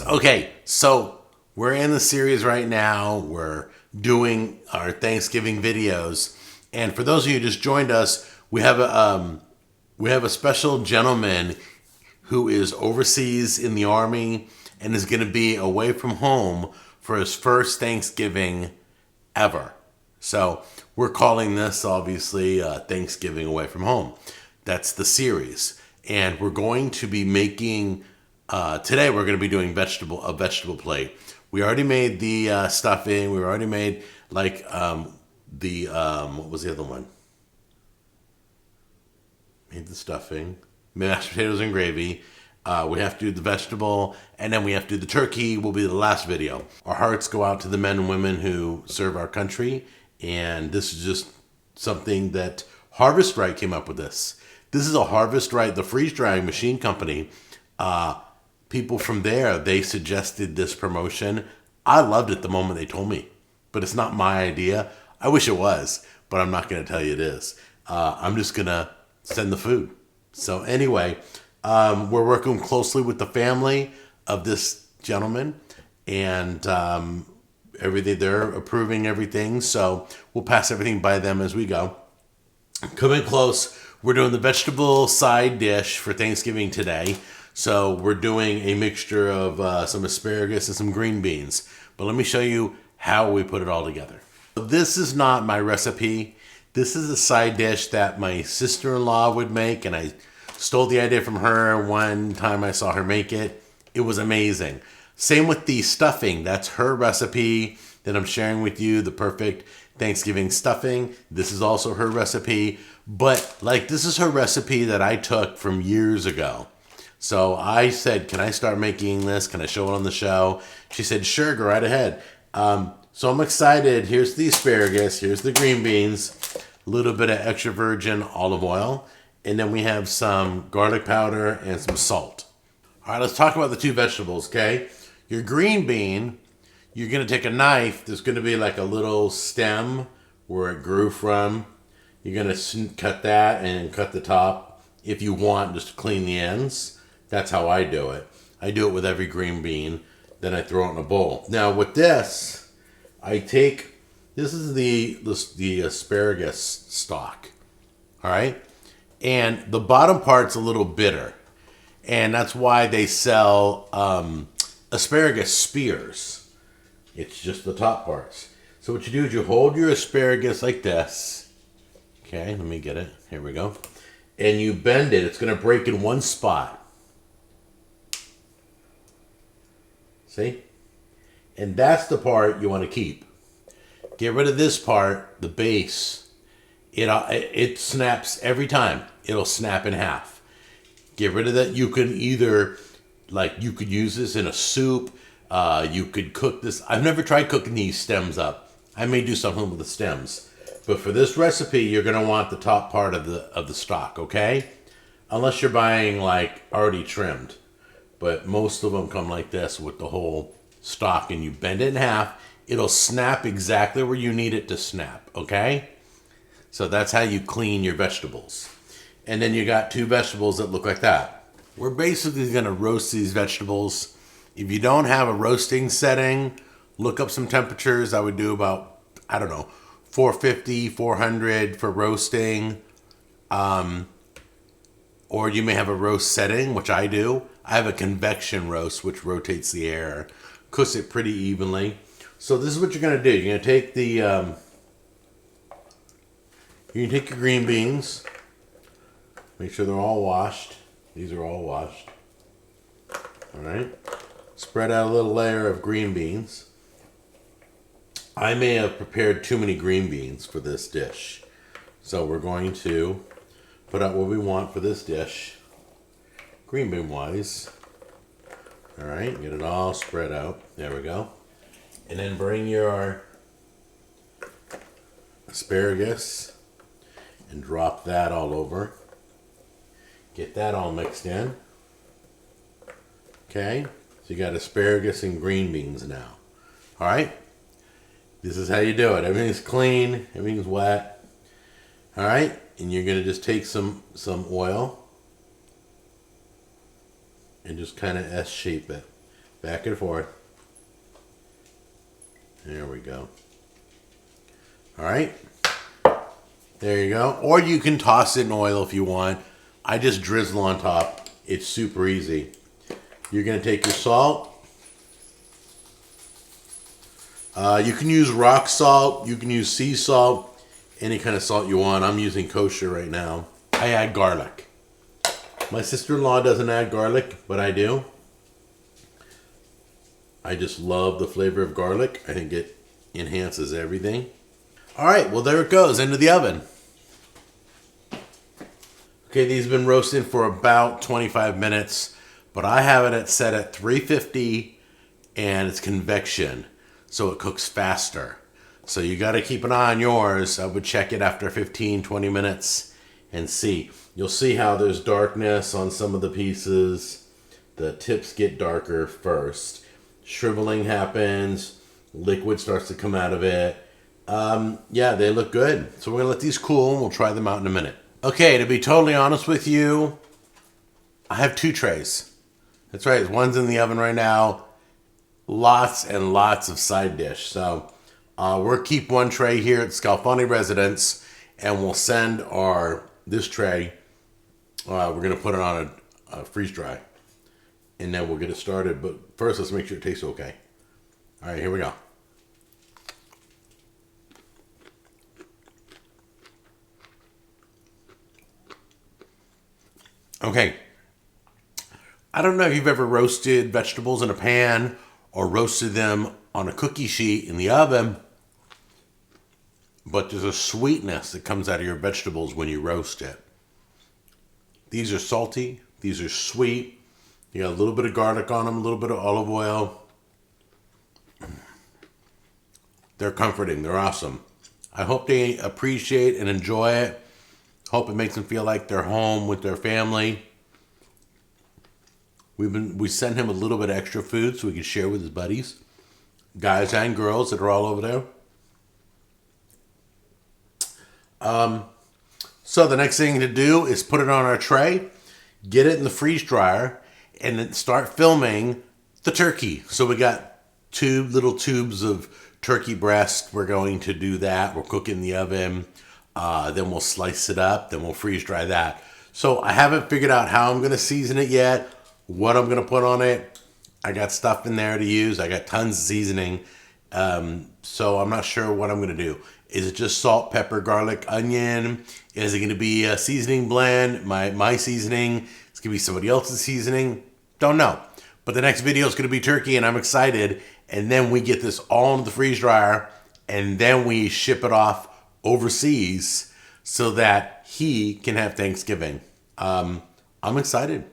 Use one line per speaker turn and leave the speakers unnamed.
guys. Okay, so we're in the series right now. We're doing our Thanksgiving videos, and for those of you who just joined us, we have a special gentleman who is overseas in the army and is going to be away from home for his first Thanksgiving ever. So we're calling this obviously Thanksgiving away from home. That's the series, and we're going to be making. Today we're going to be doing a vegetable plate. We already made the stuffing. We already made what was the other one? Made the stuffing, mashed potatoes and gravy. We have to do the vegetable, and then we have to do the turkey. Will be the last video. Our hearts go out to the men and women who serve our country, and this is just something that Harvest Right came up with. This is a Harvest Right, the freeze drying machine company. People from there, they suggested this promotion. I loved it the moment they told me, but it's not my idea. I wish it was, but I'm not going to tell you it is. I'm just going to send the food. So anyway, we're working closely with the family of this gentleman, and everything, they're approving everything. So we'll pass everything by them as we go. Coming close, we're doing the vegetable side dish for Thanksgiving today. So we're doing a mixture of some asparagus and some green beans. But let me show you how we put it all together. This is not my recipe. This is a side dish that my sister-in-law would make, and I stole the idea from her one time I saw her make it. It was amazing. Same with the stuffing. That's her recipe that I'm sharing with you, the perfect Thanksgiving stuffing. This is also her recipe. But this is her recipe that I took from years ago. So I said, can I start making this? Can I show it on the show? She said, sure, go right ahead. So I'm excited. Here's the asparagus. Here's the green beans. A little bit of extra virgin olive oil. And then we have some garlic powder and some salt. All right, let's talk about the two vegetables, okay? Your green bean, you're going to take a knife. There's going to be like a little stem where it grew from. You're going to cut that and cut the top if you want, just to clean the ends. That's how I do it. I do it with every green bean. Then I throw it in a bowl. Now with this, this is the asparagus stalk. All right? And the bottom part's a little bitter. And that's why they sell asparagus spears. It's just the top parts. So what you do is you hold your asparagus like this. Okay, let me get it. Here we go. And you bend it. It's going to break in one spot. See? And that's the part you want to keep. Get rid of this part, the base. It snaps every time. It'll snap in half. Get rid of that. You can either, you could use this in a soup. You could cook this. I've never tried cooking these stems up. I may do something with the stems. But for this recipe, you're going to want the top part of the stalk, okay? Unless you're buying already trimmed. But most of them come like this with the whole stalk, and you bend it in half. It'll snap exactly where you need it to snap, okay? So that's how you clean your vegetables. And then you got two vegetables that look like that. We're basically going to roast these vegetables. If you don't have a roasting setting, look up some temperatures. I would do about, 450, 400 for roasting. Or you may have a roast setting, which I do. I have a convection roast, which rotates the air, cooks it pretty evenly. So this is what you're going to do. You're going to take your green beans. Make sure they're all washed. These are all washed. All right. Spread out a little layer of green beans. I may have prepared too many green beans for this dish. So we're going to put out what we want for this dish, green bean wise. All right, get it all spread out. There we go. And then bring your asparagus and drop that all over. Get that all mixed in. Okay, so you got asparagus and green beans now. All right, this is how you do it. Everything's clean, everything's wet. All right, and you're gonna just take some oil and just kind of S-shape it. Back and forth. There we go. All right. There you go. Or you can toss it in oil if you want. I just drizzle on top. It's super easy. You're going to take your salt. You can use rock salt. You can use sea salt. Any kind of salt you want. I'm using kosher right now. I add garlic. My sister-in-law doesn't add garlic, but I do. I just love the flavor of garlic. I think it enhances everything. All right, well, there it goes, into the oven. Okay, these have been roasting for about 25 minutes, but I have it set at 350, and it's convection, so it cooks faster. So you got to keep an eye on yours. I would check it after 15, 20 minutes and see. You'll see how there's darkness on some of the pieces. The tips get darker first. Shriveling happens. Liquid starts to come out of it. Yeah, they look good. So we're going to let these cool and we'll try them out in a minute. Okay, to be totally honest with you, I have 2 trays. That's right, one's in the oven right now. Lots and lots of side dish. So we'll keep one tray here at Scalfani residence and we'll send this tray, we're going to put it on a freeze dry. And then we'll get it started. But first, let's make sure it tastes okay. All right, here we go. Okay. I don't know if you've ever roasted vegetables in a pan or roasted them on a cookie sheet in the oven, but there's a sweetness that comes out of your vegetables when you roast it. These are salty. These are sweet. You got a little bit of garlic on them, a little bit of olive oil. They're comforting. They're awesome. I hope they appreciate and enjoy it. Hope it makes them feel like they're home with their family. We sent him a little bit of extra food so he can share with his buddies, guys and girls that are all over there. So the next thing to do is put it on our tray, get it in the freeze dryer, and then start filming the turkey. So we got 2 little tubes of turkey breast. We're going to do that. We'll cook it in the oven. Then we'll slice it up. Then we'll freeze dry that. So I haven't figured out how I'm going to season it yet, what I'm going to put on it. I got stuff in there to use. I got tons of seasoning. So I'm not sure what I'm going to do. Is it just salt, pepper, garlic, onion? Is it going to be a seasoning blend? My seasoning? It's going to be somebody else's seasoning? Don't know. But the next video is going to be turkey, and I'm excited. And then we get this all into the freeze dryer, and then we ship it off overseas so that he can have Thanksgiving. I'm excited.